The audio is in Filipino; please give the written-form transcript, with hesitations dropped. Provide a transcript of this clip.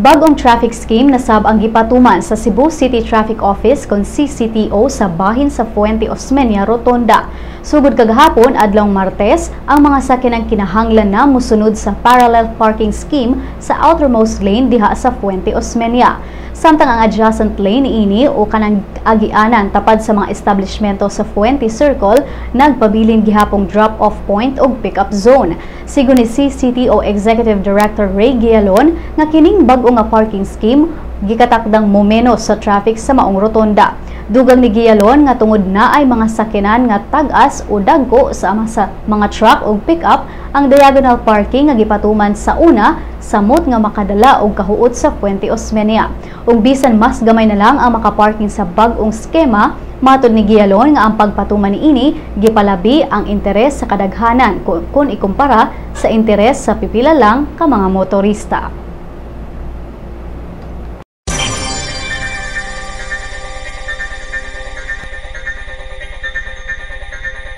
Bag-ong traffic scheme nasab ang gipatuman sa Cebu City Traffic Office kon CCTO sa bahin sa Fuente Rotonda. Sugod kagahapon adlong Martes, ang mga sakyanang kinahanglan na musunod sa parallel parking scheme sa outermost lane diha sa Fuente Osmeña. Samtang ang adjacent lane ini o kanang agianan tapad sa mga establishmento sa Fuente Circle nagpabilin gihapong drop-off point o pick-up zone. Sigon ni CCTO Executive Director Ray Gialon nga kining bag-o nga parking scheme gikatakdang momenos sa traffic sa maong rotonda. Dugang ni Gialon nga tungod na ay mga sakyanan nga tag-as o dagko sa mga truck o pick-up ang diagonal parking nga gipatuman sa una samot nga makadala og kahuot sa Fuente Osmeña. Ug bisan mas gamay na lang ang makaparking sa bag-ong skema, matod ni Gialon nga ang pagpatuman niini gipalabi ang interes sa kadaghanan kung ikumpara sa interes sa pipila lang ka mga motorista.